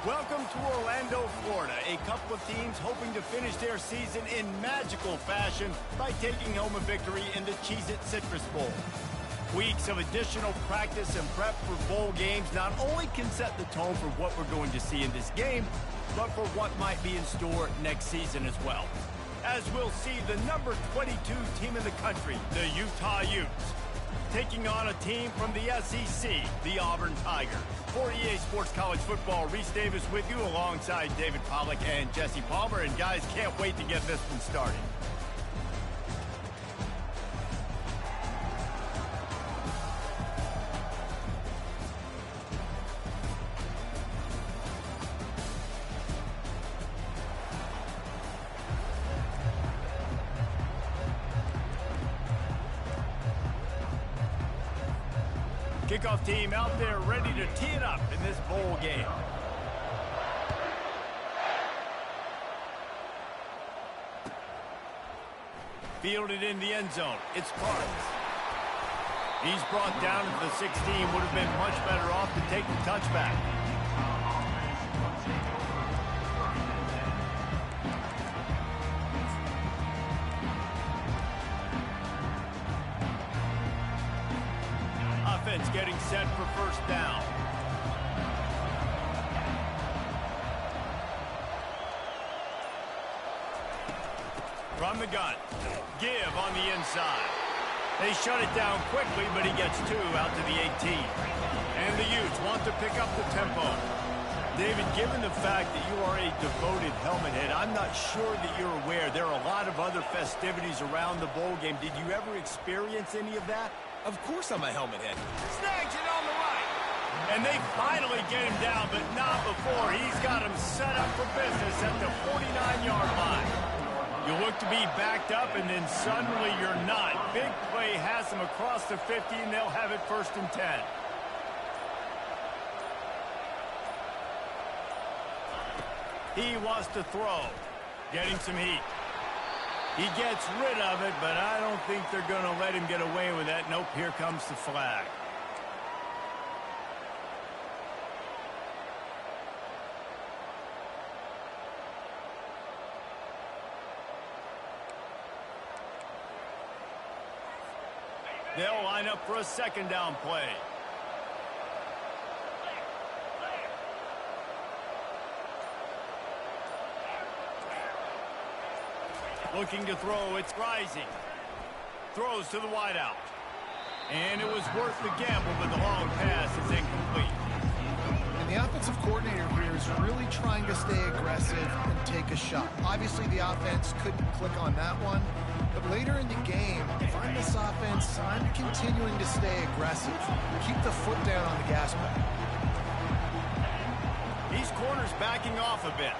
Welcome to Orlando, Florida. A couple of teams hoping to finish their season in magical fashion by taking home a victory in the Cheez-It Citrus Bowl. Weeks of additional practice and prep for bowl games not only can set the tone for what we're going to see in this game, but for what might be in store next season as well. As we'll see the number 22 team in the country, the Utah Utes, taking on a team from the SEC, the Auburn Tigers. For EA Sports College Football, Reese Davis with you alongside David Pollack and Jesse Palmer. And guys, can't wait to get this one started. Kickoff team out there ready to tee it up in this bowl game. Fielded in the end zone. It's Carnes. He's brought down at the 16. Would have been much better off to take the touchback. Offense getting set for first down. From the gun. Give on the inside. They shut it down quickly, but he gets two out to the 18. And the Utes want to pick up the tempo. David, given the fact that you are a devoted helmet head, I'm not sure that you're aware there are a lot of other festivities around the bowl game. Did you ever experience any of that? Of course I'm a helmet head. Snags it on the right. And they finally get him down, but not before. He's got him set up for business at the 49-yard line. You look to be backed up, and then suddenly you're not. Big play has them across the 50, and they'll have it 1st and 10. He wants to throw. Getting some heat. He gets rid of it, but I don't think they're going to let him get away with that. Nope, here comes the flag. They'll line up for a 2nd down play. Looking to throw, it's Rising. Throws to the wideout. And it was worth the gamble, but the long pass is incomplete. And the offensive coordinator here is really trying to stay aggressive and take a shot. Obviously, the offense couldn't click on that one. But later in the game, if I'm this offense, I'm continuing to stay aggressive. Keep the foot down on the gas pedal. These corners backing off a bit.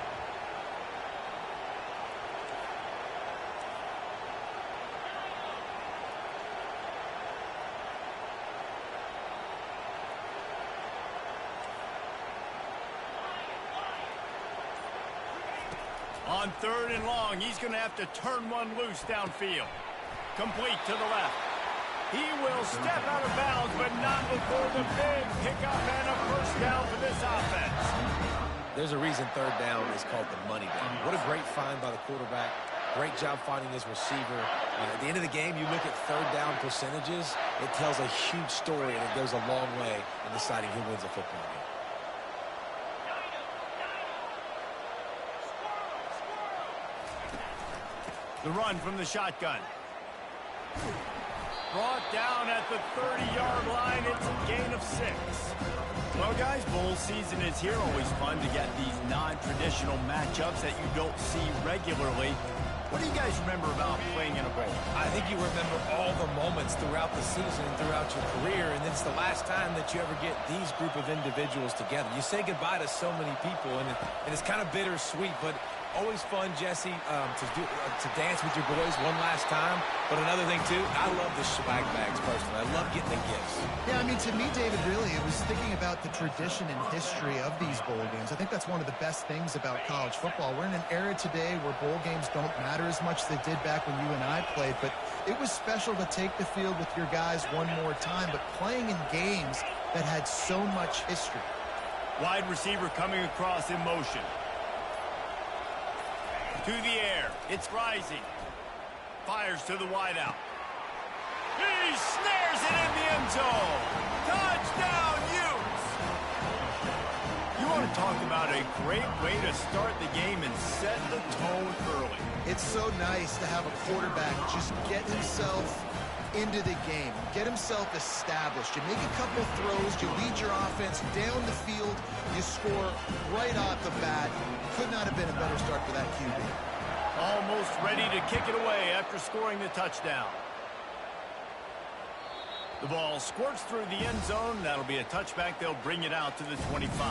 On 3rd and long, he's going to have to turn one loose downfield. Complete to the left. He will step out of bounds, but not before the big pickup and a 1st down for this offense. There's a reason 3rd down is called the money down. What a great find by the quarterback. Great job finding his receiver. At the end of the game, you look at 3rd down percentages. It tells a huge story, and it goes a long way in deciding who wins a football game. The run from the shotgun. Brought down at the 30-yard line. It's a gain of 6. Well, guys, bowl season is here. Always fun to get these non-traditional matchups that you don't see regularly. What do you guys remember about playing in a bowl? I think you remember all the moments throughout the season and throughout your career, and it's the last time that you ever get these group of individuals together. You say goodbye to so many people, and it's kind of bittersweet, but always fun, Jesse, to dance with your boys one last time. But another thing, too, I love the swag bags, personally. I love getting the gifts. Yeah, I mean, to me, David, really, it was thinking about the tradition and history of these bowl games. I think that's one of the best things about college football. We're in an era today where bowl games don't matter as much as they did back when you and I played, but it was special to take the field with your guys one more time, but playing in games that had so much history. Wide receiver coming across in motion. To the air. It's rising. Fires to the wideout. He snares it in the end zone. Touchdown, Utes! You want to talk about a great way to start the game and set the tone early. It's so nice to have a quarterback just get himself into the game, get himself established. You make a couple throws, you lead your offense down the field, you score right off the bat. Could not have been a better start for that QB. Almost ready to kick it away after scoring the touchdown. The ball squirts through the end zone. That'll be a touchback. They'll bring it out to the 25.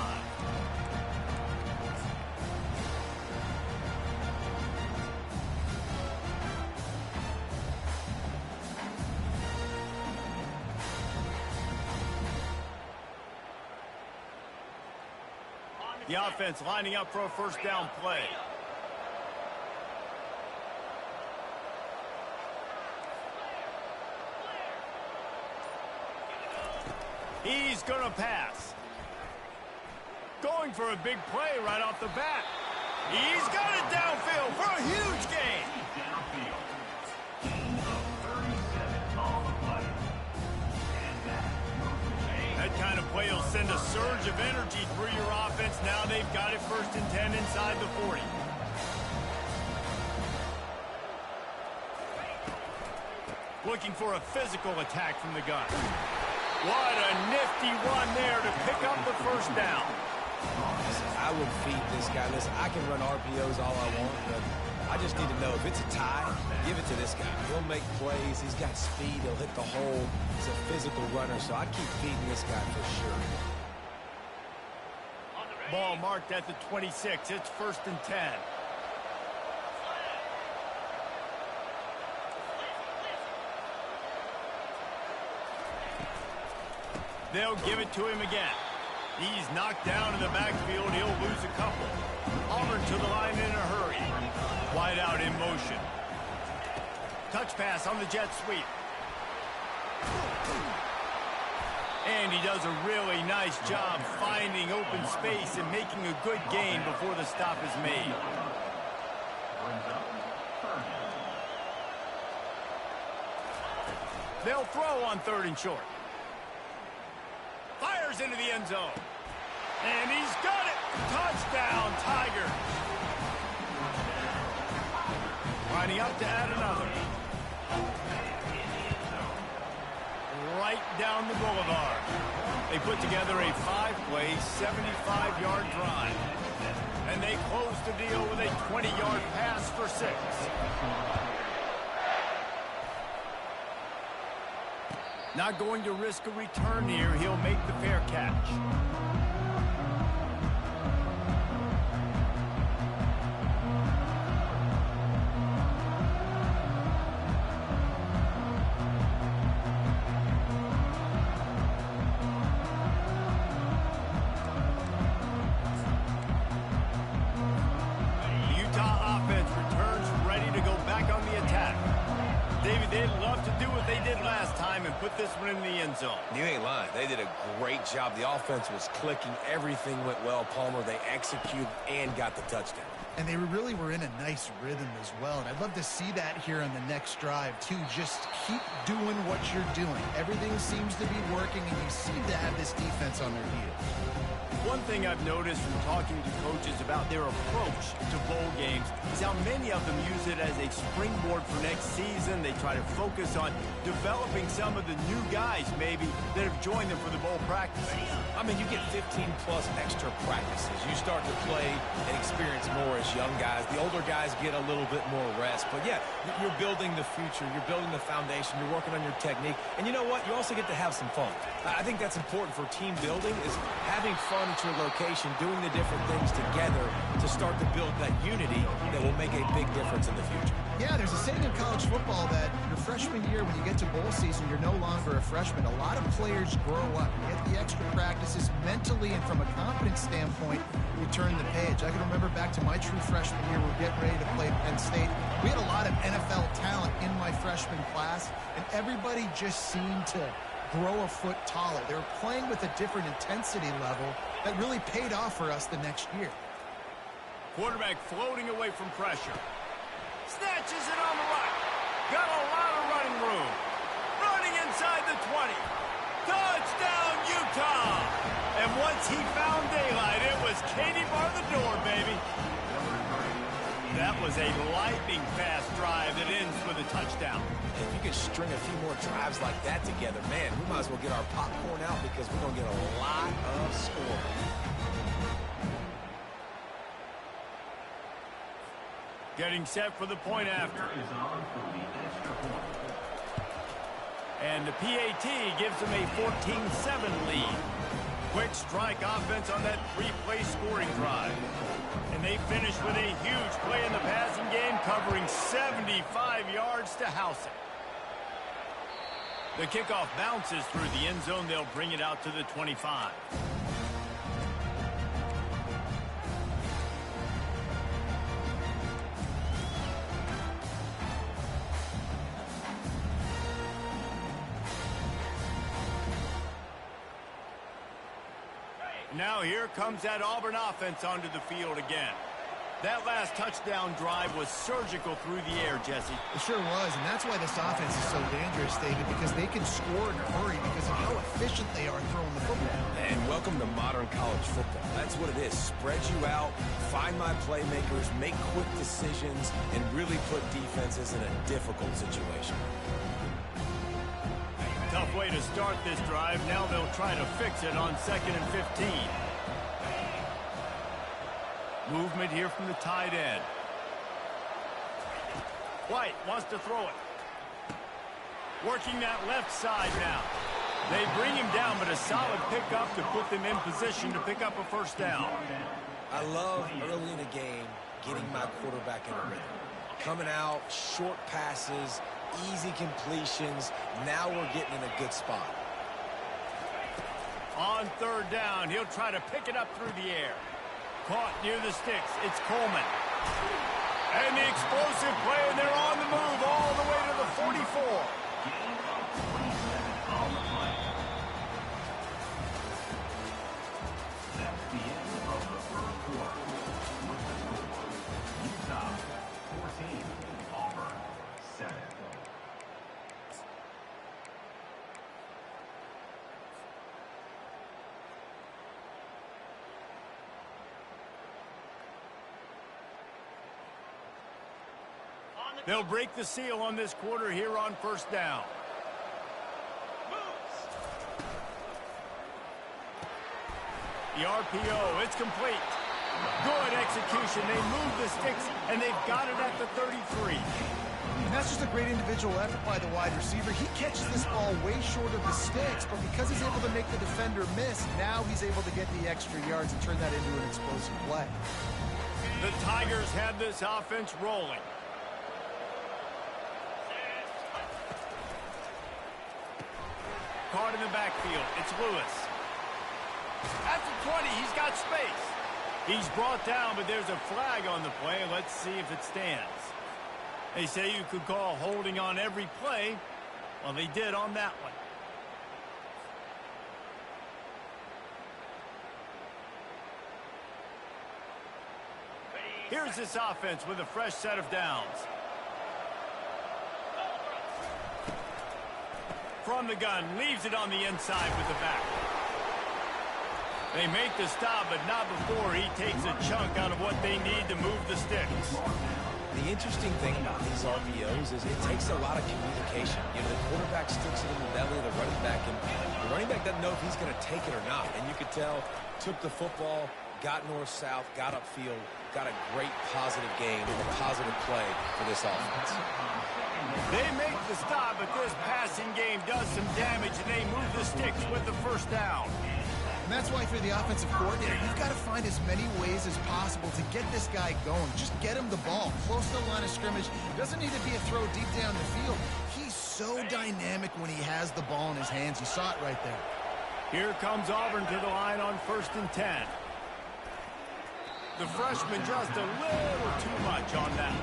The offense lining up for a first down play. He's going to pass. Going for a big play right off the bat. He's got it downfield for a huge gain. That kind of play will send a surge of energy through your offense. Now they've got it 1st and 10 inside the 40. Looking for a physical attack from the gun. What a nifty run there to pick up the first down. I would feed this guy. Listen, I can run RPOs all I want, but I just need to know if it's a tie, give it to this guy. He'll make plays. He's got speed. He'll hit the hole. He's a physical runner, so I'd keep feeding this guy for sure. Ball marked at the 26. It's 1st and 10. They'll give it to him again. He's knocked down in the backfield. He'll lose a couple. Auburn to the line in a hurry. Wide out in motion. Touch pass on the jet sweep. And he does a really nice job finding open space and making a good gain before the stop is made. They'll throw on 3rd and short. Fires into the end zone. And he's got it. Touchdown, Tigers. Lining up to add another. Right down the boulevard. They put together a 5-play, 75-yard drive. And they close the deal with a 20-yard pass for 6. Not going to risk a return here. He'll make the fair catch. The Utah offense returns ready to go back on the attack. David, they'd love to do what they did last time and put this one in the end zone. You ain't lying. They did a great job. The offense was clicking. Everything went well, Palmer. They executed and got the touchdown. And they really were in a nice rhythm as well. And I'd love to see that here on the next drive, too. Just keep doing what you're doing. Everything seems to be working, and you seem to have this defense on their heels. One thing I've noticed from talking to coaches about their approach to bowl games is how many of them use it as a springboard for next season. They try to focus on developing some of the new guys, maybe, that have joined them for the bowl practices. I mean, you get 15-plus extra practices. You start to play and experience more as young guys. The older guys get a little bit more rest. But, yeah, you're building the future. You're building the foundation. You're working on your technique. And you know what? You also get to have some fun. I think that's important for team building, is having fun at your location, doing the different things together to start to build that unity that will make a big difference in the future. Yeah, there's a saying in college football that your freshman year, when you get to bowl season, you're no longer a freshman. A lot of players grow up, get the extra practices mentally, and from a confidence standpoint, you turn the page. I can remember back to my true freshman year, we're getting ready to play Penn State. We had a lot of NFL talent in my freshman class, and everybody just seemed to grow a foot taller. They were playing with a different intensity level, that really paid off for us the next year. Quarterback floating away from pressure. Snatches it on the right. Got a lot of running room. Running inside the 20. Touchdown, Utah! And once he found daylight, it was Katie bar the door, baby. That was a lightning-fast drive that ends with a touchdown. If you can string a few more drives like that together, man, we might as well get our popcorn out because we're going to get a lot of scoring. Getting set for the point after. And the PAT gives them a 14-7 lead. Quick strike offense on that three-play scoring drive. And they finish with a huge play in the passing game, covering 75 yards to house it. The kickoff bounces through the end zone. They'll bring it out to the 25. Now here comes that Auburn offense onto the field again. That last touchdown drive was surgical through the air, Jesse. It sure was, and that's why this offense is so dangerous, David, because they can score in a hurry because of how efficient they are throwing the football. And welcome to modern college football. That's what it is. Spread you out, find my playmakers, make quick decisions, and really put defenses in a difficult situation. Tough way to start this drive. Now they'll try to fix it on 2nd and 15. Movement here from the tight end. White wants to throw it. Working that left side now. They bring him down, but a solid pickup to put them in position to pick up a first down. I love early in the game getting my quarterback in a rhythm. Coming out, short passes, easy completions. Now we're getting in a good spot. On 3rd down, he'll try to pick it up through the air. Caught near the sticks. It's Coleman. And the explosive play, and they're on the move all the way to the 44. That's the end of the first quarter. With the score, Utah 14, Auburn 7. They'll break the seal on this quarter here on 1st down. The RPO, it's complete. Good execution. They move the sticks, and they've got it at the 33. And that's just a great individual effort by the wide receiver. He catches this ball way short of the sticks, but because he's able to make the defender miss, now he's able to get the extra yards and turn that into an explosive play. The Tigers have this offense rolling. Caught in the backfield. It's Lewis. At the 20, he's got space. He's brought down, but there's a flag on the play. Let's see if it stands. They say you could call holding on every play. Well, they did on that one. Here's this offense with a fresh set of downs. From the gun, leaves it on the inside with the back. They make the stop, but not before he takes a chunk out of what they need to move the sticks. The interesting thing about these RPOs is it takes a lot of communication. You know, the quarterback sticks it in the belly of the running back, and the running back doesn't know if he's going to take it or not. And you could tell, took the football, got north-south, got upfield, got a great positive game, a positive play for this offense. They make the stop, but this passing game does some damage, and they move the sticks with the 1st down. And that's why for the offensive coordinator, you've got to find as many ways as possible to get this guy going. Just get him the ball, close to the line of scrimmage. Doesn't need to be a throw deep down the field. He's so dynamic when he has the ball in his hands. You saw it right there. Here comes Auburn to the line on 1st and 10. The freshman just a little too much on that.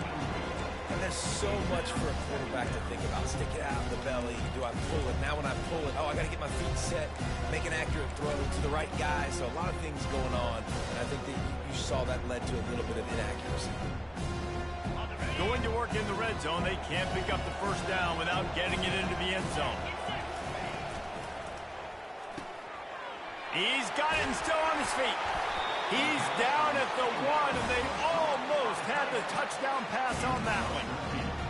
And there's so much for a quarterback to think about. Stick it out of the belly. Do I pull it? Now when I pull it, I got to get my feet set, make an accurate throw to the right guy. So a lot of things going on. And I think that you saw that led to a little bit of inaccuracy. Going to work in the red zone, they can't pick up the first down without getting it into the end zone. He's got it and still on his feet. He's down at the 1, and they almost had the touchdown pass on that one.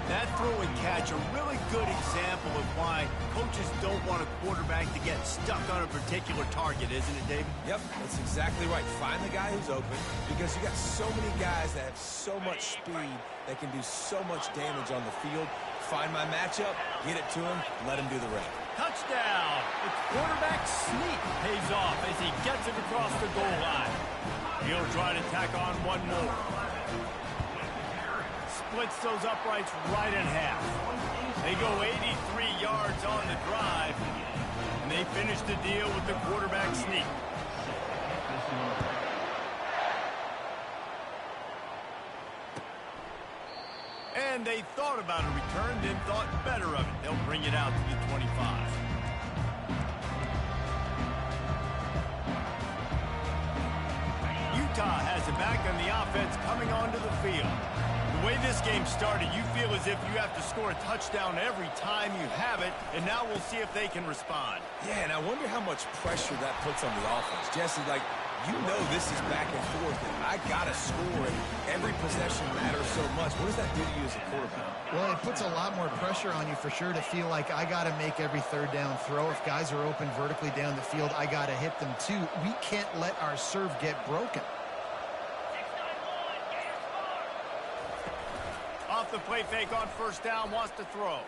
That throw and catch, a really good example of why coaches don't want a quarterback to get stuck on a particular target, isn't it, David? Yep, that's exactly right. Find the guy who's open, because you got so many guys that have so much speed that can do so much damage on the field. Find my matchup, get it to him, let him do the rest. Touchdown! The quarterback sneak pays off as he gets it across the goal line. He'll try to tack on one more. Splits those uprights right in half. They go 83 yards on the drive, and they finish the deal with the quarterback sneak. And they thought about a return, then thought better of it. They'll bring it out to the 25. Utah has it back on the offense coming onto the field. The way this game started, you feel as if you have to score a touchdown every time you have it, and now we'll see if they can respond. Yeah, and I wonder how much pressure that puts on the offense. Jesse, like, you know this is back and forth, and I got to score, and every possession matters so much. What does that do to you as a quarterback? Well, it puts a lot more pressure on you for sure to feel like I got to make every third down throw. If guys are open vertically down the field, I got to hit them too. We can't let our serve get broken. Off the play fake on first down, wants to throw.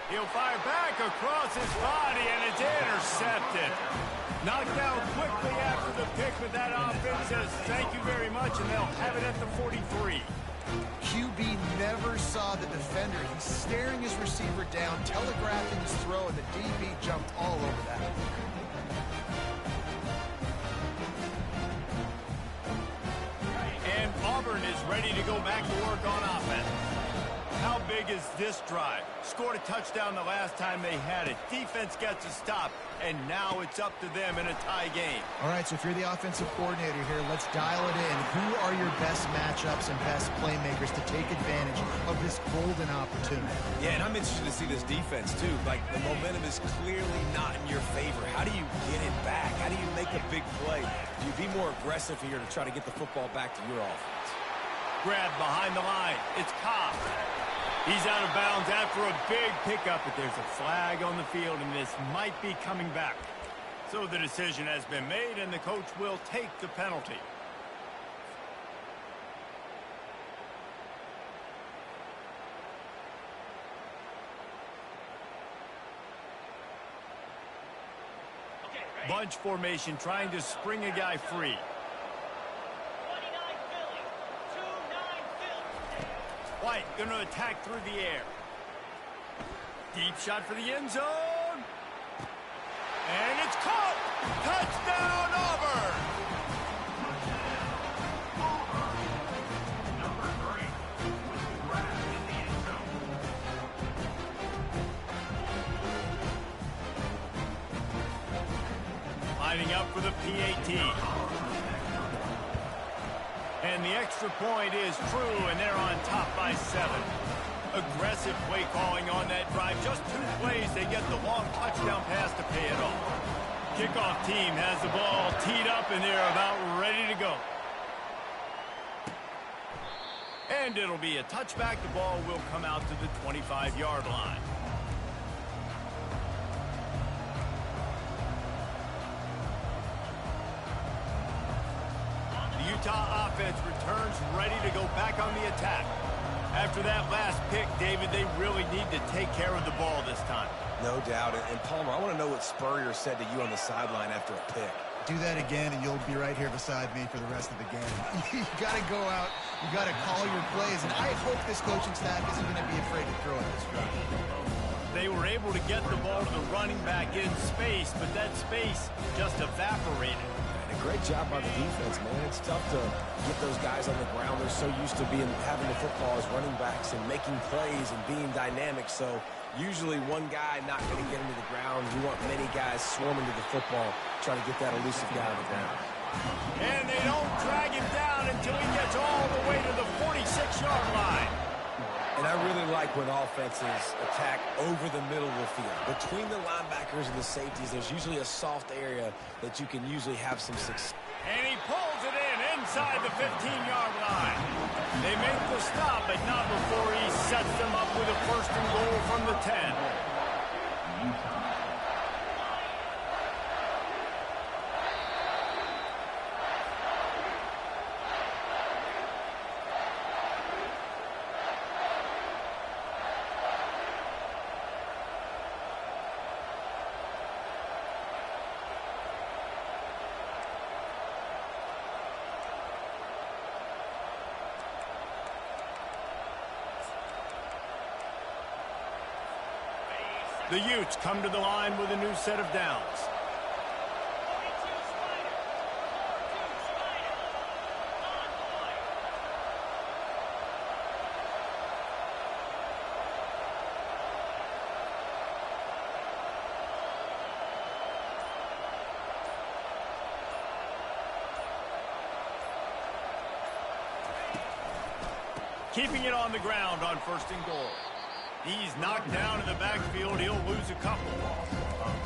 He'll fire back across his body, and it's intercepted. Knocked down quickly after the pick, but that offense says thank you very much, and they'll have it at the 43. QB never saw the defender. He's staring his receiver down, telegraphing his throw, and the DB jumped all over that. And Auburn is ready to go back to work on offense. How big is this drive? Scored a touchdown the last time they had it. Defense gets a stop, and now it's up to them in a tie game. All right, so if you're the offensive coordinator here, let's dial it in. Who are your best matchups and best playmakers to take advantage of this golden opportunity? Yeah, and I'm interested to see this defense, too. Like, the momentum is clearly not in your favor. How do you get it back? How do you make a big play? Do you be more aggressive here to try to get the football back to your offense? Grab behind the line. It's Cobb. He's out of bounds after a big pickup, but there's a flag on the field, and this might be coming back. So the decision has been made, and the coach will take the penalty. Bunch formation, trying to spring a guy free. White going to attack through the air. Deep shot for the end zone. And it's caught. Touchdown, Auburn. Number 3 with the grab in the end zone. Lining up for the PAT. And the extra point is true, and they're on top by 7. Aggressive play calling on that drive. Just 2 plays, they get the long touchdown pass to pay it off. Kickoff team has the ball teed up, and they're about ready to go. And it'll be a touchback. The ball will come out to the 25-yard line. Utah offense returns ready to go back on the attack. After that last pick, David, they really need to take care of the ball this time. No doubt. And Palmer, I want to know what Spurrier said to you on the sideline after a pick. Do that again, and you'll be right here beside me for the rest of the game. You got to go out. You got to call your plays, and I hope this coaching staff isn't going to be afraid to throw at this drive. They were able to get the ball to the running back in space, but that space just evaporated. And a great job by the defense, man. It's tough to get those guys on the ground. They're so used to having the football as running backs and making plays and being dynamic. So usually one guy not going to get him to the ground. You want many guys swarming to the football, trying to get that elusive guy on the ground. And they don't drag him down until he gets all the way to the 46-yard line. And I really like when offenses attack over the middle of the field. Between the linebackers and the safeties, there's usually a soft area that you can usually have some success. And he pulls it in inside the 15-yard line. They make the stop, but not before he sets them up with a first and goal from the 10. The Utes come to the line with a new set of downs. Keeping it on the ground on first and goal. He's knocked down in the backfield. He'll lose a couple.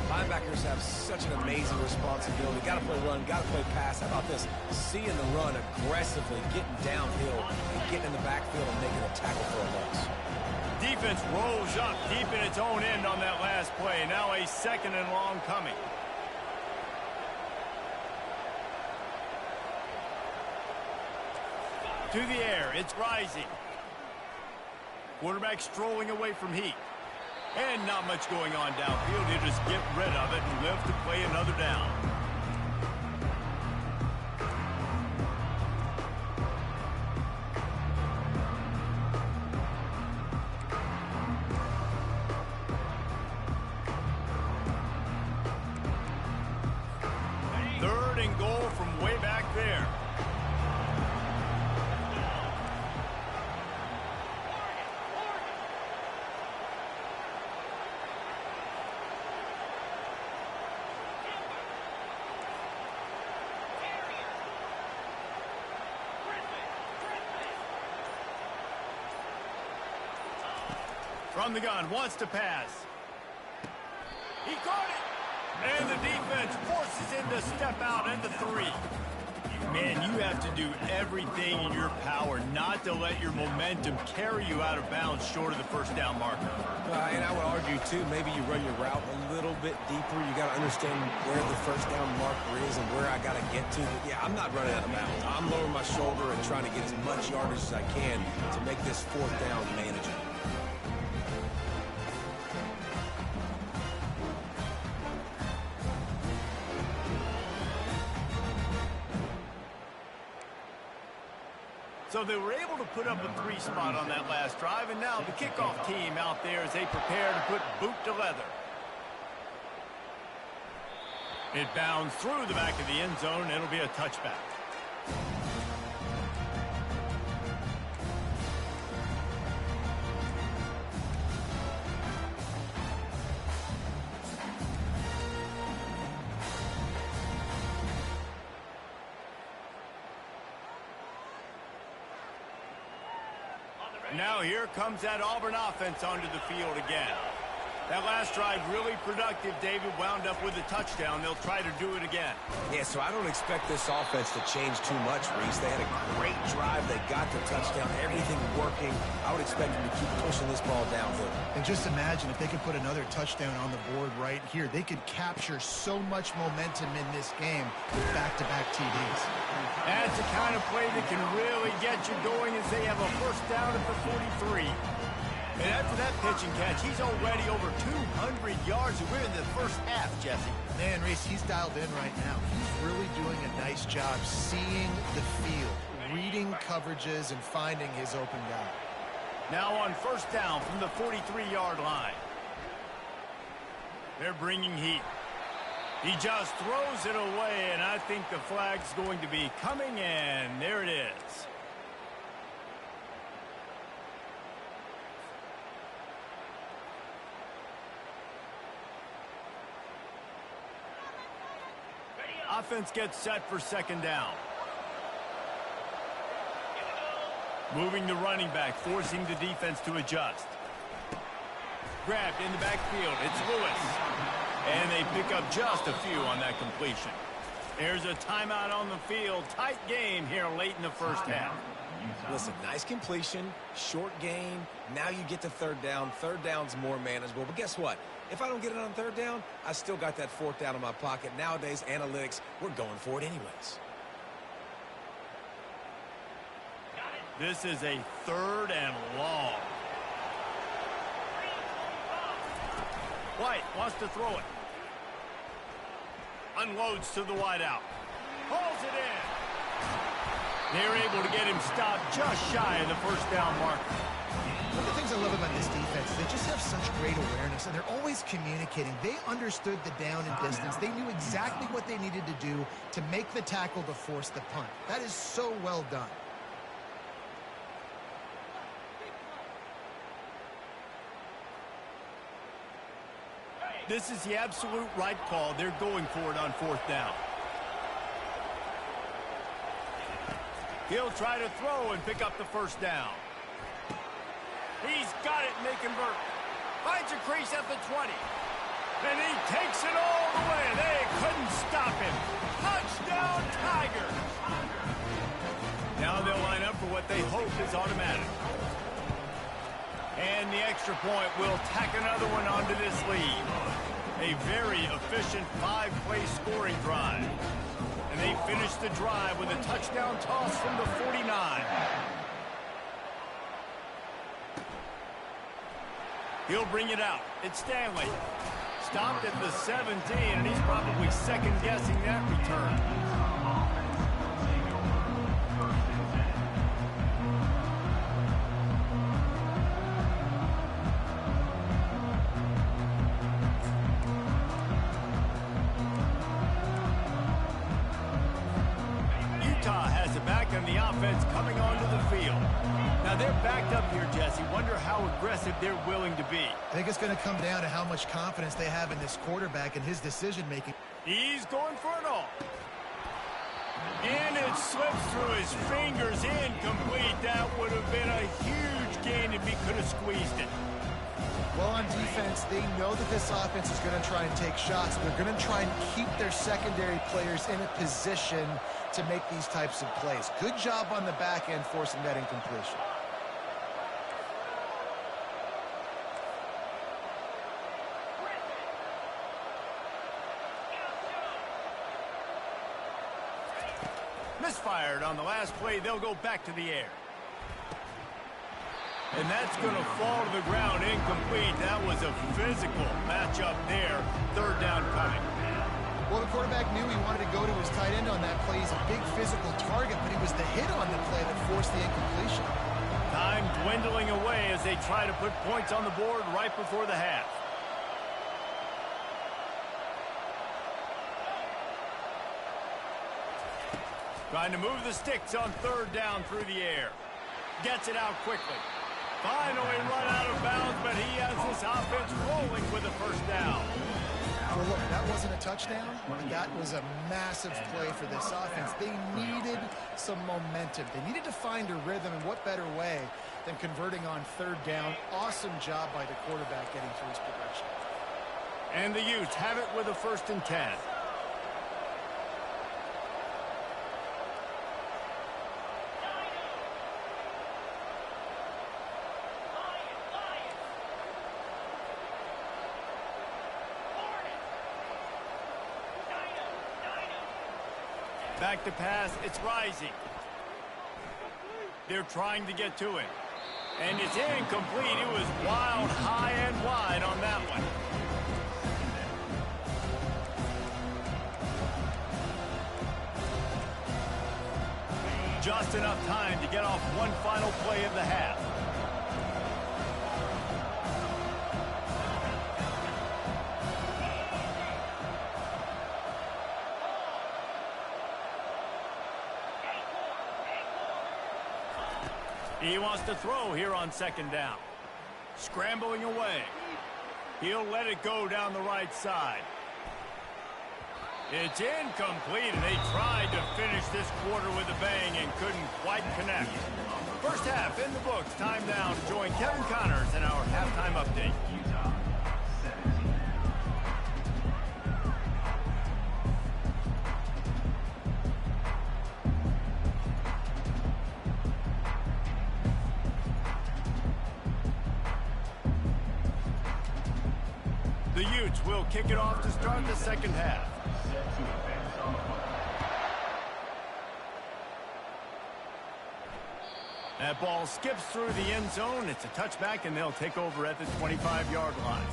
Linebackers have such an amazing responsibility. Got to play run, got to play pass. How about this? Seeing the run aggressively, getting downhill, and getting in the backfield and making a tackle for a loss. Defense rolls up deep in its own end on that last play. Now a second and long coming. To the air, it's rising. Quarterback strolling away from heat. And not much going on downfield. He'll just get rid of it and live to play another down. Third and goal from way back there. From the gun, wants to pass. He caught it! And the defense forces him to step out into 3. Man, you have to do everything in your power not to let your momentum carry you out of bounds short of the first down marker. And I would argue, too, maybe you run your route a little bit deeper. You got to understand where the first down marker is and where I got to get to. But yeah, I'm not running out of bounds. I'm lowering my shoulder and trying to get as much yardage as I can to make this fourth down manageable. So they were able to put up a 3 spot on that last drive, and now the kickoff team out there as they prepare to put boot to leather. It bounds through the back of the end zone, and it'll be a touchback. Now here comes that Auburn offense onto the field again. That last drive really productive. David wound up with a touchdown. They'll try to do it again. Yeah, so I don't expect this offense to change too much, Reese. They had a great drive. They got the touchdown. Everything working. I would expect them to keep pushing this ball downhill. And just imagine if they could put another touchdown on the board right here. They could capture so much momentum in this game with back-to-back TDs. That's the kind of play that can really get you going as they have a first down at the 43. And after that pitch and catch, he's already over 200 yards. We're in the first half, Jesse. Man, Reese, he's dialed in right now. He's really doing a nice job seeing the field, reading coverages, and finding his open guy. Now on first down from the 43-yard line. They're bringing heat. He just throws it away, and I think the flag's going to be coming in. There it is. Offense gets set for second down. Moving the running back, forcing the defense to adjust. Grabbed in the backfield. It's Lewis. And they pick up just a few on that completion. There's a timeout on the field. Tight game here late in the first half. Listen, nice completion, short gain. Now you get to third down. Third down's more manageable. But guess what? If I don't get it on third down, I still got that fourth down in my pocket. Nowadays, analytics, we're going for it anyways. This is a third and long. White wants to throw it. Unloads to the wideout. Pulls it in. They're able to get him stopped just shy of the first down marker. One of the things I love about this defense is they just have such great awareness, and they're always communicating. They understood the down and distance. They knew exactly what they needed to do to make the tackle to force the punt. That is so well done. This is the absolute right call. They're going for it on fourth down. He'll try to throw and pick up the first down. He's got it, and they convert. Finds a crease at the 20. And he takes it all the way. They couldn't stop him. Touchdown, Tigers. Now they'll line up for what they hope is automatic. And the extra point will tack another one onto this lead. A very efficient 5-play scoring drive. And they finish the drive with a touchdown toss from the 49. He'll bring it out. It's Stanley. Stopped at the 17, and he's probably second-guessing that return. And the offense coming onto the field. Now they're backed up here, Jesse. Wonder how aggressive they're willing to be. I think it's going to come down to how much confidence they have in this quarterback and his decision-making. He's going for it all. And it slips through his fingers. Incomplete. That would have been a huge gain if he could have squeezed it. Well, on defense, they know that this offense is going to try and take shots. They're going to try and keep their secondary players in a position to make these types of plays. Good job on the back end forcing that incompletion. Misfired on the last play. They'll go back to the air. And that's going to fall to the ground incomplete. That was a physical matchup there. Third down coming. Well, the quarterback knew he wanted to go to his tight end on that play. He's a big physical target, but it was the hit on the play that forced the incompletion. Time dwindling away as they try to put points on the board right before the half. Trying to move the sticks on third down through the air. Gets it out quickly. Finally run out of bounds, but he has this offense rolling with a first down. Well, look, that wasn't a touchdown. That was a massive play for this offense. They needed some momentum. They needed to find a rhythm, and what better way than converting on third down. Awesome job by the quarterback getting through his progression. And the Utes have it with a 1st and 10. Back to pass, it's Rising. They're trying to get to it. And it's incomplete. It was wild, high and wide on that one. Just enough time to get off one final play of the half. He wants to throw here on second down. Scrambling away. He'll let it go down the right side. It's incomplete, and they tried to finish this quarter with a bang and couldn't quite connect. First half in the books. Time now to join Kevin Connors in our halftime update. Utah 17. The Utes will kick it off to start the second half. Set to advance on the football. That ball skips through the end zone. It's a touchback, and they'll take over at the 25-yard line.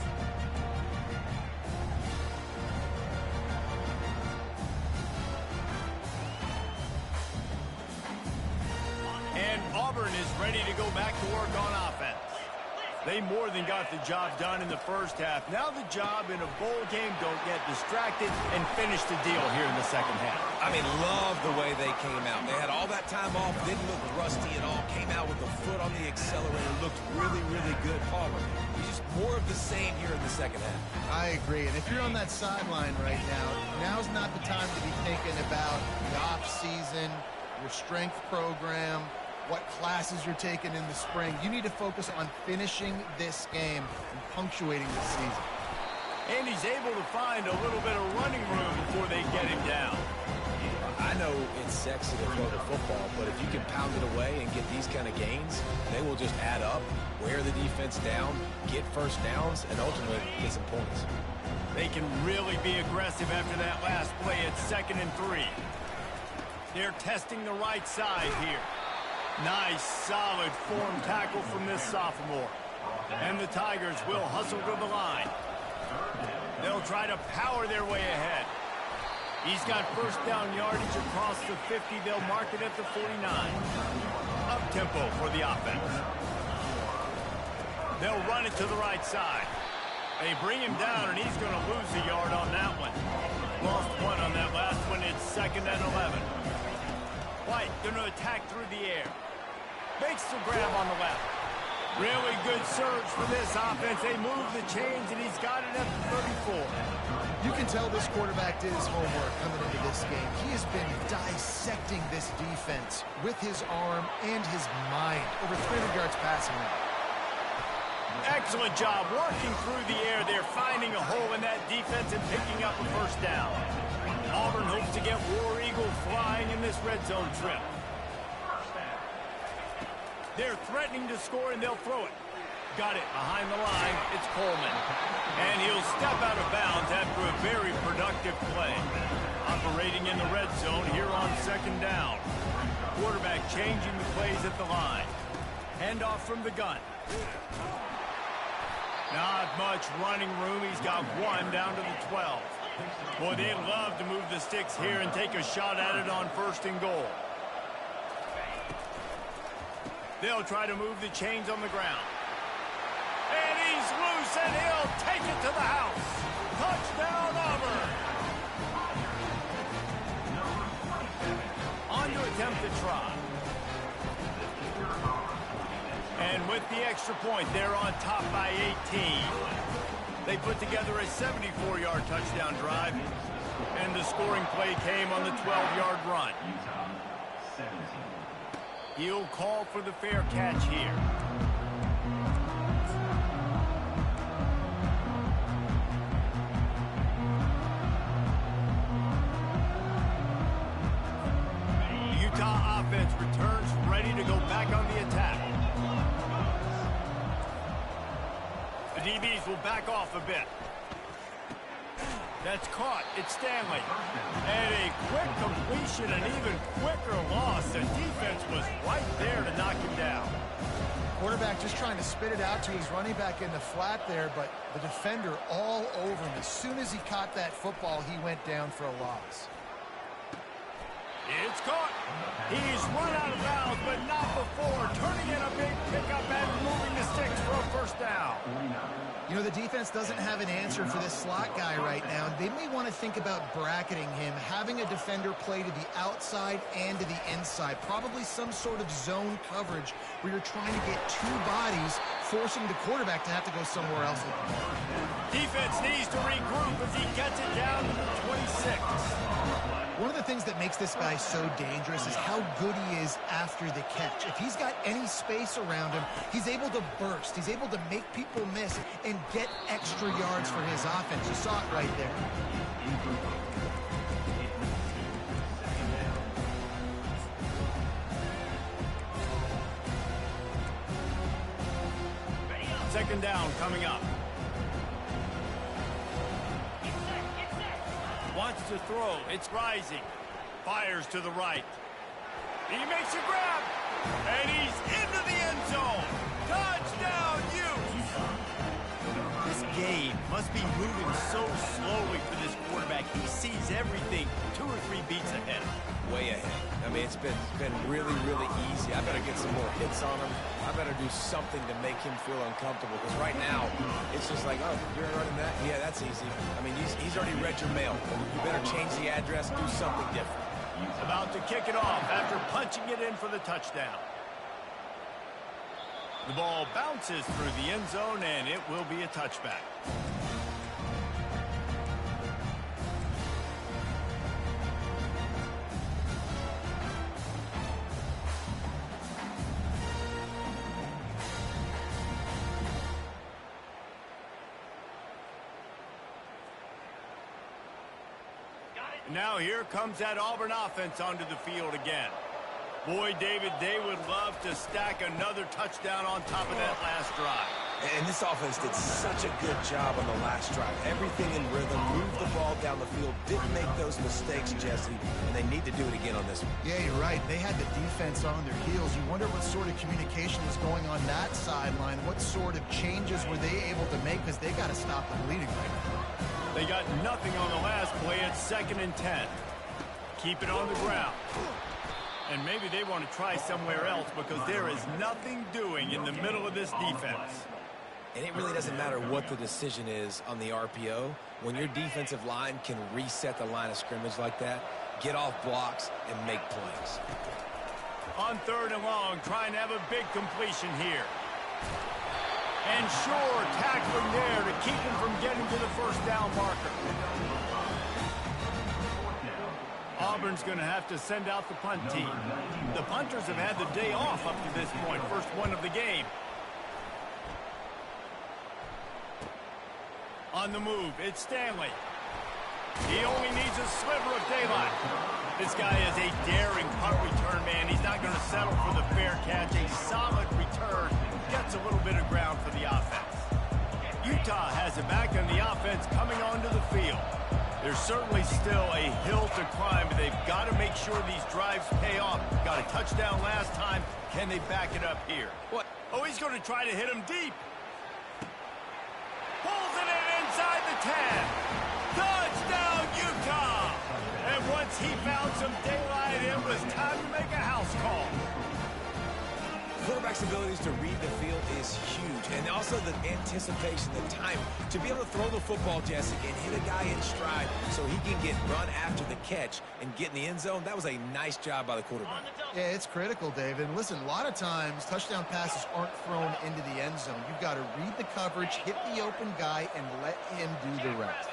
And Auburn is ready to go back to work on offense. They more than got the job done in the first half. Now the job in a bowl game, don't get distracted and finish the deal here in the second half. I mean, love the way they came out. They had all that time off, didn't look rusty at all, came out with the foot on the accelerator, looked really, really good. Auburn, just more of the same here in the second half. I agree. And if you're on that sideline right now, now's not the time to be thinking about the off-season, your strength program, what classes you're taking in the spring. You need to focus on finishing this game and punctuating this season. And he's able to find a little bit of running room before they get him down. I know it's sexy to throw the football, but if you can pound it away and get these kind of gains, they will just add up, wear the defense down, get first downs, and ultimately get some points. They can really be aggressive after that last play at 2nd and 3. They're testing the right side here. Nice, solid form tackle from this sophomore. And the Tigers will hustle to the line. They'll try to power their way ahead. He's got first down yardage across the 50. They'll mark it at the 49. Up-tempo for the offense. They'll run it to the right side. They bring him down, and he's going to lose a yard on that one. Lost one on that last one. It's 2nd and 11. White going to attack through the air. Makes the grab on the left. Really good surge for this offense. They move the chains, and he's got it at the 34. You can tell this quarterback did his homework coming into this game. He has been dissecting this defense with his arm and his mind. Over 300 yards passing now. Excellent job working through the air. They're finding a hole in that defense and picking up a first down. Auburn hopes to get War Eagle flying in this red zone trip. They're threatening to score, and they'll throw it. Got it behind the line. It's Coleman. And he'll step out of bounds after a very productive play. Operating in the red zone here on 2nd down. Quarterback changing the plays at the line. Handoff from the gun. Not much running room. He's got one down to the 12. Boy, they love to move the sticks here and take a shot at it on 1st and goal. They'll try to move the chains on the ground. And he's loose, and he'll take it to the house. Touchdown, Auburn. On to attempt the try. And with the extra point, they're on top by 18. They put together a 74-yard touchdown drive, and the scoring play came on the 12-yard run. Utah 17. He'll call for the fair catch here. The Utah offense returns ready to go back on the attack. The DBs will back off a bit. That's caught. It's Stanley. And a quick completion, an even quicker loss. The defense was right there to knock him down. Quarterback just trying to spit it out to his running back in the flat there, but the defender all over him. As soon as he caught that football, he went down for a loss. It's caught. He's run out of bounds, but not before turning in a big pickup and moving the sticks for a first down. You know, the defense doesn't have an answer for this slot guy right now. They may want to think about bracketing him, having a defender play to the outside and to the inside. Probably some sort of zone coverage where you're trying to get two bodies, forcing the quarterback to have to go somewhere else. Defense needs to regroup as he gets it down to the 26. One of the things that makes this guy so dangerous is how good he is after the catch. If he's got any space around him, he's able to burst. He's able to make people miss and get extra yards for his offense. You saw it right there. Second down coming up. Wants to throw. It's rising. Fires to the right. He makes a grab. And he's into the end zone. Touchdown, Utes! This game must be moving so slowly for this quarterback. He sees everything 2 or 3 beats ahead. Way ahead. I mean, it's been really, really easy. I better get some more hits on him. I better do something to make him feel uncomfortable. Because right now, it's just like, oh, you're running that? Yeah, that's easy. I mean, he's already read your mail. You better change the address, do something different. About to kick it off after punching it in for the touchdown. The ball bounces through the end zone, and it will be a touchback. Now here comes that Auburn offense onto the field again. Boy, David, they would love to stack another touchdown on top of that last drive. And this offense did such a good job on the last drive. Everything in rhythm, moved the ball down the field, didn't make those mistakes, Jesse, and they need to do it again on this one. Yeah, you're right. They had the defense on their heels. You wonder what sort of communication was going on that sideline. What sort of changes were they able to make, because they got to stop the bleeding right now. They got nothing on the last play. It's 2nd and 10. Keep it on the ground. And maybe they want to try somewhere else because there is nothing doing in the middle of this defense. And it really doesn't matter what the decision is on the RPO. When your defensive line can reset the line of scrimmage like that, get off blocks, and make plays. On 3rd and long, trying to have a big completion here. And sure, tackling there to keep him from getting to the first down marker. Auburn's going to have to send out the punt team. The punters have had the day off up to this point. First one of the game. On the move, it's Stanley. He only needs a sliver of daylight. This guy is a daring punt return man. He's not going to settle for the fair catch. A solid return. Gets a little bit of ground for the offense. Utah has it back, and the offense coming onto the field. There's certainly still a hill to climb, but they've got to make sure these drives pay off. Got a touchdown last time. Can they back it up here? What? Oh, he's going to try to hit him deep. Pulls it in inside the 10. Touchdown, Utah! And once he found some daylight, it was time to make a house call. Quarterback's abilities to read the field is huge, and also the anticipation, the time to be able to throw the football, Jesse, and hit a guy in stride so he can get run after the catch and get in the end zone. That was a nice job by the quarterback. Yeah, it's critical, David. And listen, a lot of times touchdown passes aren't thrown into the end zone. You've got to read the coverage, hit the open guy, and let him do the rest.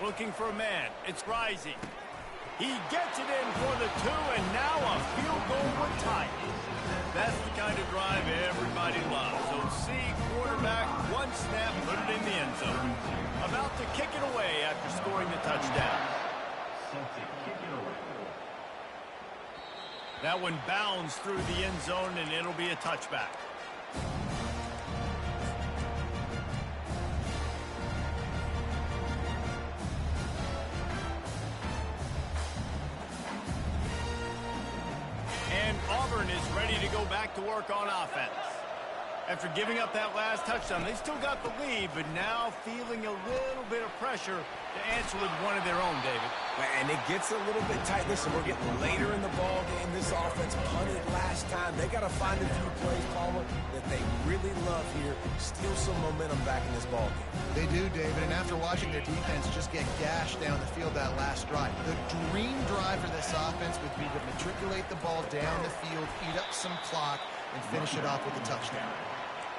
Looking for a man. It's rising. He gets it in for the 2, and now a field goal would tie it. That's the kind of drive everybody loves. So see quarterback, one snap, put it in the end zone. About to kick it away after scoring the touchdown. That one bounds through the end zone, and it'll be a touchback. And Auburn is ready to go back to work on offense. After giving up that last touchdown, they still got the lead, but now feeling a little bit of pressure to answer with one of their own, David. And it gets a little bit tight. Listen, we're getting later in the ball game. This offense punted last time. They got to find a few plays, Palmer, that they really love here. Steal some momentum back in this ball game. They do, David, and after watching their defense just get gashed down the field that last drive, the dream drive for this offense would be to matriculate the ball down the field, eat up some clock, and finish it off with a touchdown.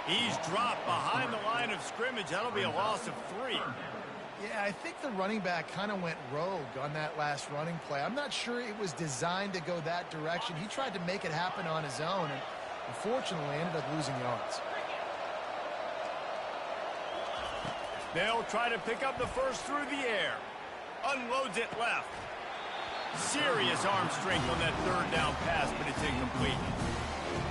He's dropped behind the line of scrimmage. That'll be a loss of 3. Yeah, I think the running back kind of went rogue on that last running play. I'm not sure it was designed to go that direction. He tried to make it happen on his own, and unfortunately ended up losing yards. They'll try to pick up the first through the air. Unloads it left. Serious arm strength on that third down pass, but it's incomplete.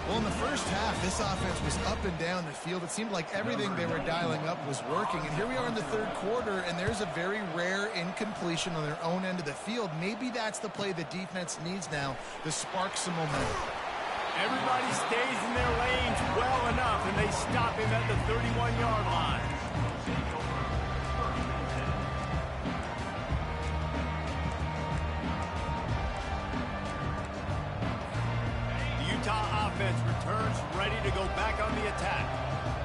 Well, in the first half, this offense was up and down the field. It seemed like everything they were dialing up was working. And here we are in the third quarter, and there's a very rare incompletion on their own end of the field. Maybe that's the play the defense needs now to spark some momentum. Everybody stays in their lanes well enough, and they stop him at the 31-yard line. Utah offense returns ready to go back on the attack.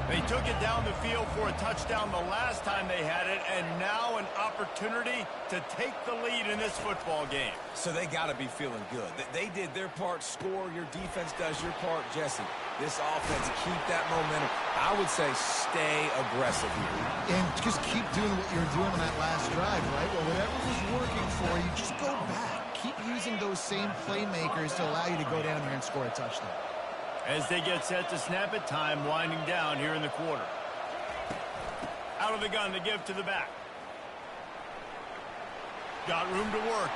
They took it down the field for a touchdown the last time they had it, and now an opportunity to take the lead in this football game. So they got to be feeling good. They did their part, score. Your defense does your part, Jesse. This offense, keep that momentum. I would say stay aggressive here. And just keep doing what you were doing on that last drive, right? Well, whatever was working for you, just go back. Keep using those same playmakers to allow you to go down there and score a touchdown. As they get set to snap it, time winding down here in the quarter. Out of the gun, they give to the back. Got room to work.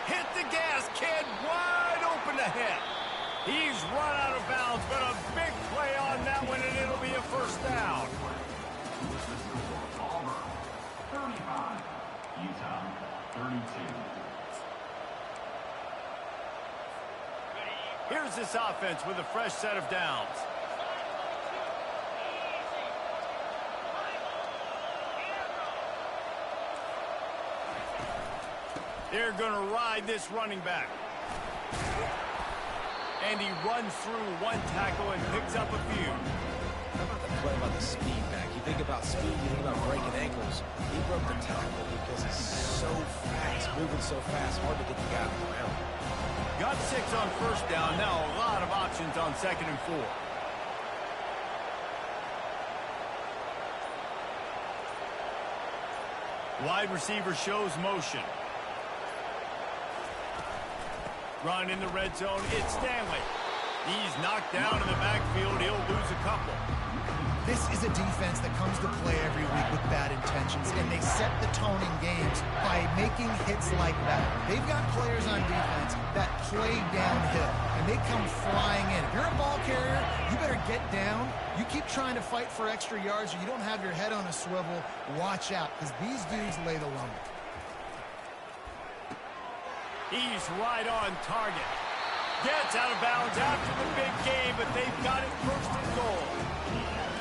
Hit the gas, kid, wide open ahead. He's run out of bounds, but a big play on that one, and it'll be a first down. Auburn, 35. Utah, 32. Here's this offense with a fresh set of downs. They're going to ride this running back. And he runs through one tackle and picks up a few. How about the play about the speed back? You think about speed, you think about breaking ankles. He broke the tackle because he's so fast, moving so fast, hard to get the guy around. Got 6 on first down. Now a lot of options on 2nd and 4. Wide receiver shows motion. Run in the red zone. It's Stanley. He's knocked down in the backfield. He'll lose a couple. This is a defense that comes to play every week with bad intentions, and they set the tone in games by making hits like that. They've got players on defense that play downhill, and they come flying in. If you're a ball carrier, you better get down. You keep trying to fight for extra yards, or you don't have your head on a swivel. Watch out, because these dudes lay the lumber. He's right on target. Gets out of bounds after the big game, but they've got it first and goal.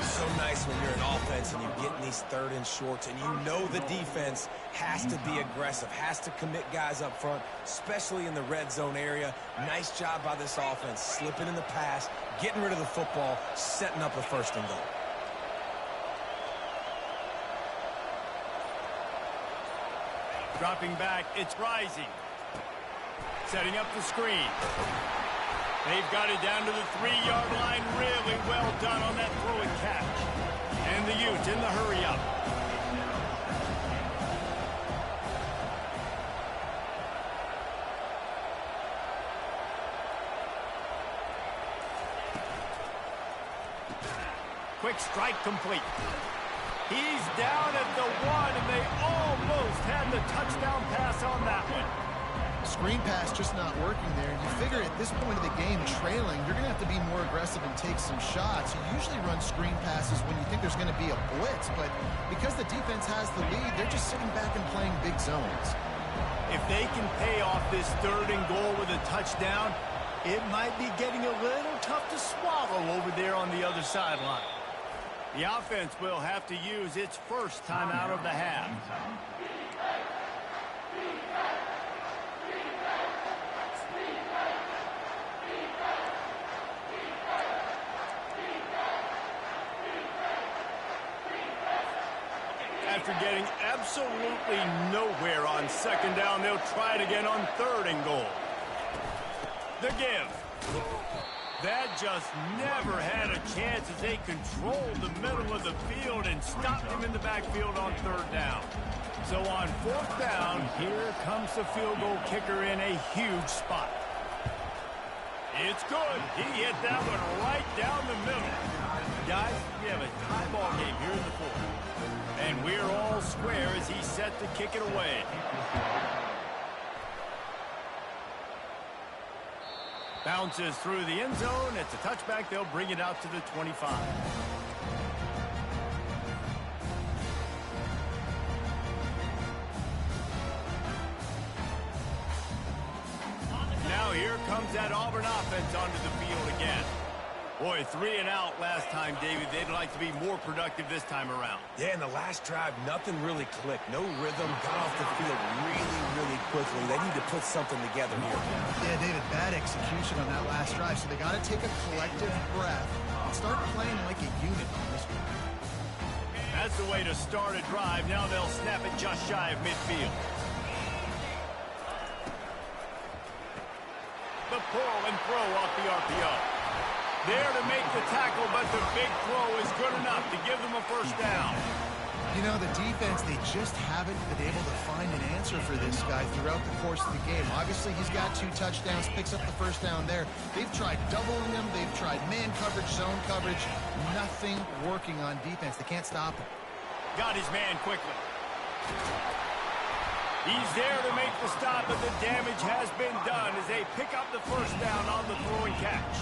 So nice when you're an offense and you get in these 3rd and shorts and you know the defense has to be aggressive, has to commit guys up front, especially in the red zone area. Nice job by this offense, slipping in the pass, getting rid of the football, setting up a 1st and goal. Dropping back, it's Rising. Setting up the screen. They've got it down to the 3-yard line. Really well done on that throw and catch. And the Utes in the hurry-up. Quick strike complete. He's down at the 1, and they almost had the touchdown pass on that one. Screen pass just not working there. You figure at this point of the game, trailing, you're going to have to be more aggressive and take some shots. You usually run screen passes when you think there's going to be a blitz, but because the defense has the lead, they're just sitting back and playing big zones. If they can pay off this 3rd and goal with a touchdown, It might be getting a little tough to swallow over there on the other sideline. The offense will have to use its first timeout of the half. After getting absolutely nowhere on second down, they'll try it again on third and goal. The give. That just never had a chance as they controlled the middle of the field and stopped him in the backfield on third down. So on fourth down, here comes the field goal kicker in a huge spot. It's good. He hit that one right down the middle. Guys, we have a tie ball game here in the fourth. And we're all square as he's set to kick it away. Bounces through the end zone. It's a touchback. They'll bring it out to the 25. Now here comes that Auburn offense onto the field again. Boy, 3 and out last time, David. They'd like to be more productive this time around. Yeah, in the last drive, nothing really clicked. No rhythm, got off the field really quickly. They need to put something together here. Yeah, David, bad execution on that last drive. So they got to take a collective breath and start playing like a unit on this one. That's the way to start a drive. Now they'll snap it just shy of midfield. The pull and throw off the RPO. There to make the tackle, but the big throw is good enough to give them a first down. You know, the defense, they just haven't been able to find an answer for this guy throughout the course of the game. Obviously, he's got 2 touchdowns, picks up the first down there. They've tried doubling him. They've tried man coverage, zone coverage. Nothing working on defense. They can't stop him. Got his man quickly. He's there to make the stop, but the damage has been done as they pick up the first down on the throw and catch.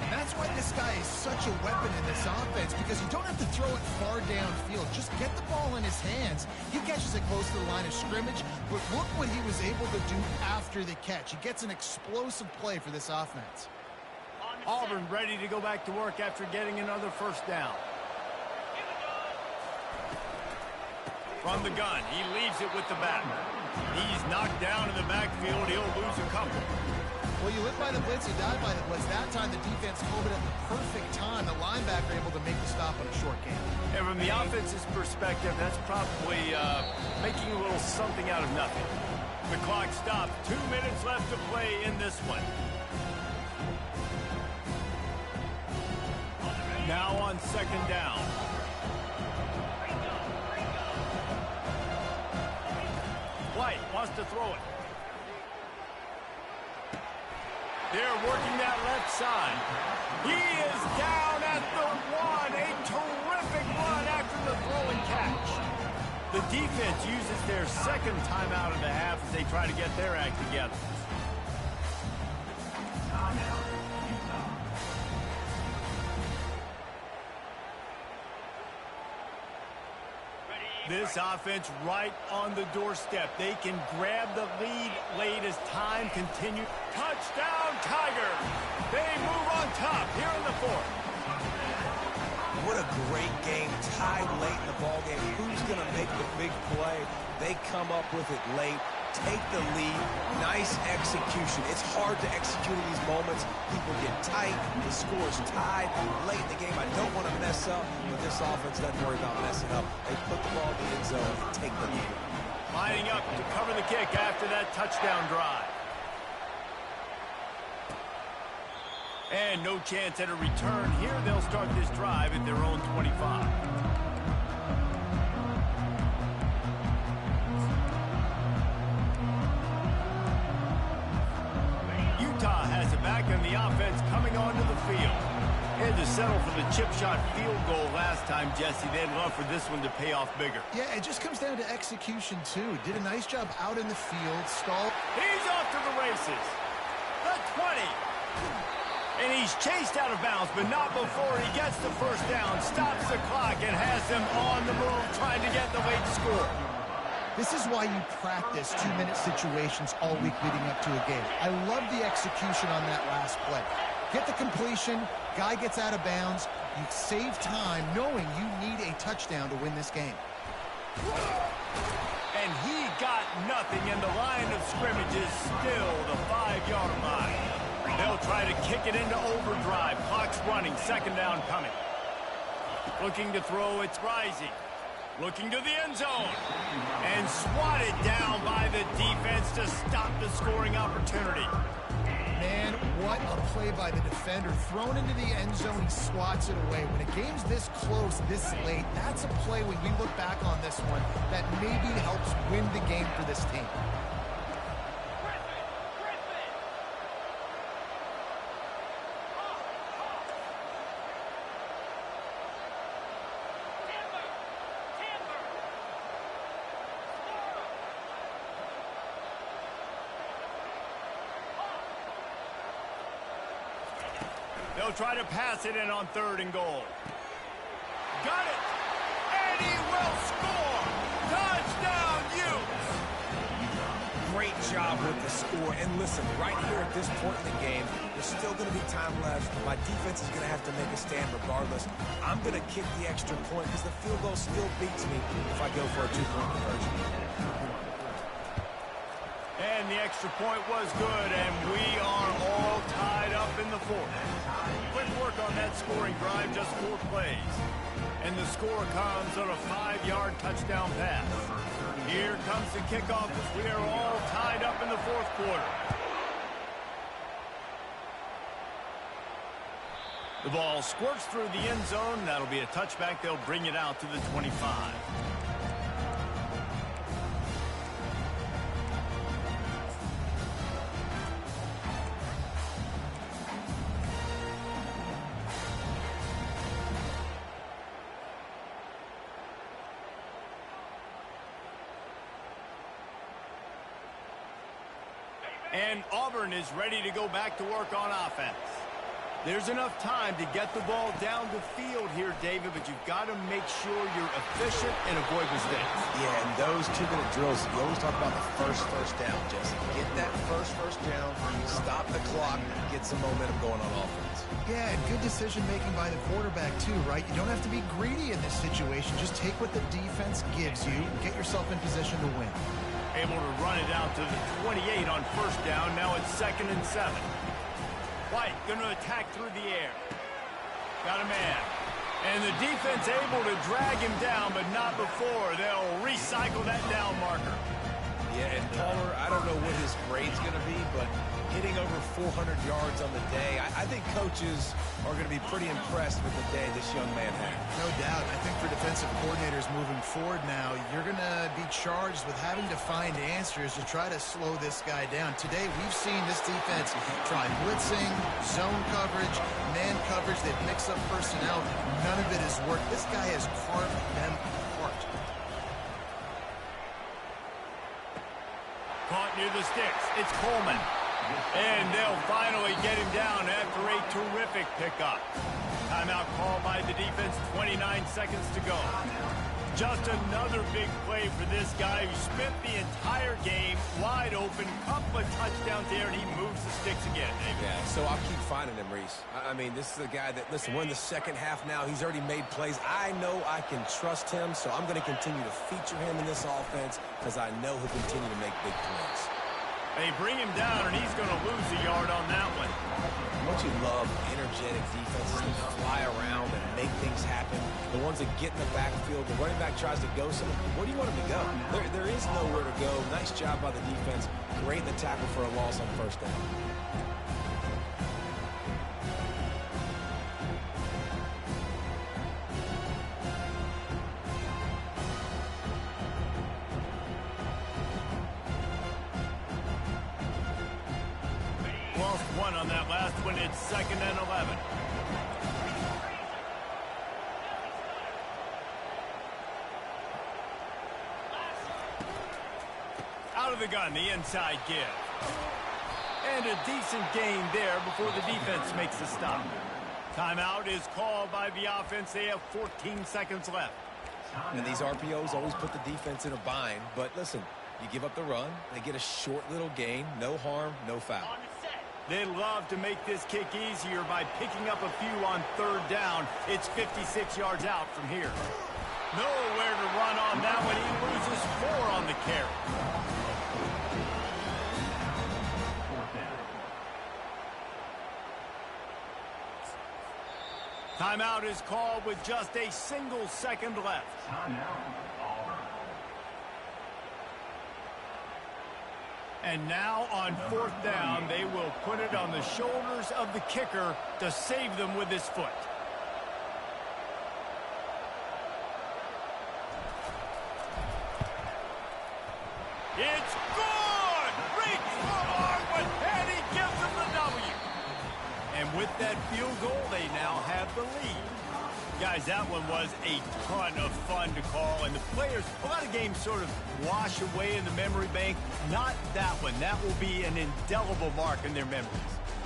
And that's why this guy is such a weapon in this offense, because you don't have to throw it far downfield. Just get the ball in his hands. He catches it close to the line of scrimmage, but look what he was able to do after the catch. He gets an explosive play for this offense. Auburn ready to go back to work after getting another first down. From the gun, he leaves it with the back. He's knocked down in the backfield. He'll lose a couple. Well, you live by the blitz, you die by the blitz. That time, the defense called it at the perfect time. The linebacker able to make the stop on a short game. And from the offense's perspective, that's probably making a little something out of nothing. The clock stopped. 2 minutes left to play in this one. Now on second down. White wants to throw it. They're working that left side. He is down at the 1. A terrific run after the throw and catch. The defense uses their second timeout of the half as they try to get their act together. This offense right on the doorstep. They can grab the lead late as time continues. Touchdown, Tigers! They move on top here in the fourth. What a great game. Tied late in the ballgame. Who's going to make the big play? They come up with it late. Take the lead. Nice execution. It's hard to execute in these moments. People get tight. The score's tied late in the game. I don't want to mess up, but this offense doesn't worry about messing up. They put the ball in the end zone and take the lead. Lining up to cover the kick after that touchdown drive. And no chance at a return here. They'll start this drive at their own 25. Has it back in the offense coming onto the field. Had to settle for the chip shot field goal last time, Jesse. They'd love for this one to pay off bigger. Yeah, it just comes down to execution, too. Did a nice job out in the field, stalled. He's off to the races. The 20. And he's chased out of bounds, but not before he gets the first down, stops the clock, and has them on the move trying to get the late score. This is why you practice 2-minute situations all week leading up to a game. I love the execution on that last play. Get the completion, guy gets out of bounds, you save time knowing you need a touchdown to win this game. And he got nothing, and the line of scrimmage is still the 5-yard line. They'll try to kick it into overdrive. Clock's running, second down coming. Looking to throw, it's Rising. Looking to the end zone. And swatted down by the defense to stop the scoring opportunity. Man, what a play by the defender. Thrown into the end zone, he swats it away. When a game's this close, this late, that's a play when we look back on this one that maybe helps win the game for this team. They'll try to pass it in on 3rd and goal. Got it! And he will score! Touchdown, Utes! Great job with the score. And listen, right here at this point in the game, there's still going to be time left. My defense is going to have to make a stand regardless. I'm going to kick the extra point because the field goal still beats me if I go for a 2-point conversion. And the extra point was good, and we are all tied up in the 4th. Quick work on that scoring drive, just 4 plays. And the score comes on a 5-yard touchdown pass. Here comes the kickoff as we are all tied up in the 4th quarter. The ball squirts through the end zone. That'll be a touchback. They'll bring it out to the 25. And Auburn is ready to go back to work on offense. There's enough time to get the ball down the field here, David, but you've got to make sure you're efficient and avoid mistakes. Yeah, and those 2-minute drills, you always talk about the first down, Jesse. Get that first down, stop the clock, get some momentum going on offense. Yeah, and good decision-making by the quarterback, too, right? You don't have to be greedy in this situation. Just take what the defense gives you, get yourself in position to win. Able to run it out to the 28 on 1st down. Now it's 2nd and 7. White going to attack through the air. Got a man. And the defense able to drag him down, but not before. They'll recycle that down marker. Yeah, and Palmer, I don't know what his grade's going to be, but hitting over 400 yards on the day, I think coaches are going to be pretty impressed with the day this young man had. No doubt. I think for defensive coordinators moving forward now, you're going to be charged with having to find answers to try to slow this guy down. Today, we've seen this defense try blitzing, zone coverage, man coverage. They've mixed up personnel. None of it has worked. This guy has carved them apart. Caught near the sticks. It's Coleman. And they'll finally get him down after a terrific pickup. Timeout call by the defense, 29 seconds to go. Just another big play for this guy who spent the entire game wide open, couple of touchdowns there, and he moves the sticks again, David. Yeah, so I'll keep finding him, Reese. I mean, this is a guy that, listen, we're in the second half now. He's already made plays. I know I can trust him, so I'm going to continue to feature him in this offense because I know he'll continue to make big plays. They bring him down, and he's going to lose a yard on that one. Don't you love energetic defenses that fly around and make things happen? The ones that get in the backfield, the running back tries to go somewhere. Where do you want him to go? There is nowhere to go. Nice job by the defense. Great in the tackle for a loss on 1st down. Lost one on that last one. It's 2nd and 11. Out of the gun, the inside give. And a decent gain there before the defense makes the stop. Timeout is called by the offense. They have 14 seconds left. And these RPOs always put the defense in a bind. But listen, you give up the run, they get a short little gain, no harm, no foul. They love to make this kick easier by picking up a few on third down. It's 56 yards out from here. Nowhere to run on that one. He loses 4 on the carry. Timeout is called with just a single second left. And now on 4th down, they will put it on the shoulders of the kicker to save them with his foot. It's good! Reach for Arwen, and he gives them the W. And with that field goal, they now have the lead. Guys, that one was a ton of fun to call, and the players, a lot of games sort of wash away in the memory bank. Not that one. That will be an indelible mark in their memories.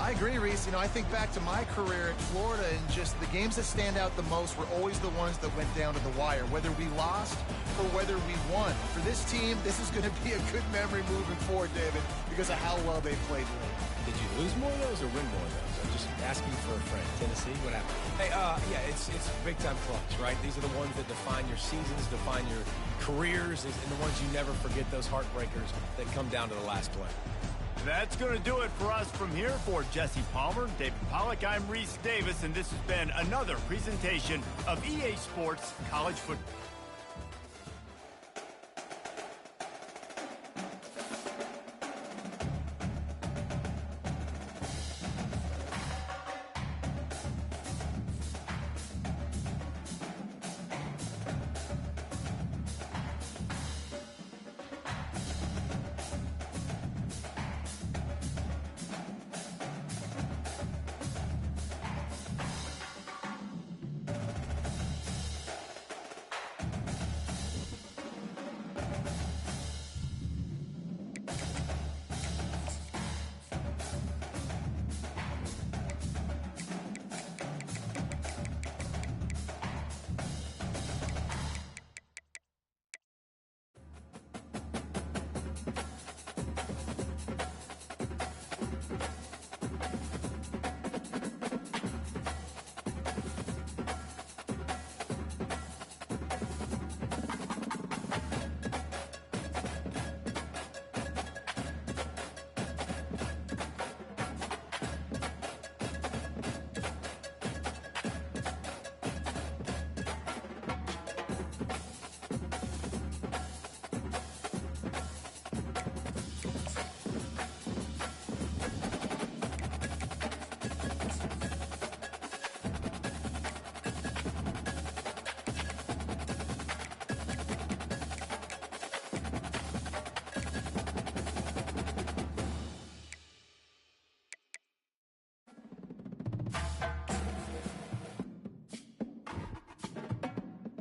I agree, Reese. I think back to my career at Florida, and just the games that stand out the most were always the ones that went down to the wire, whether we lost or whether we won. For this team, this is going to be a good memory moving forward, David, because of how well they played late. Did you lose more of those or win more of those? I'm just asking for a friend. Tennessee, what happened? Hey, yeah, it's big-time clutch, right? These are the ones that define your seasons, define your careers, and the ones you never forget, those heartbreakers that come down to the last play. That's going to do it for us from here. For Jesse Palmer, David Pollack, I'm Reese Davis, and this has been another presentation of EA Sports College Football.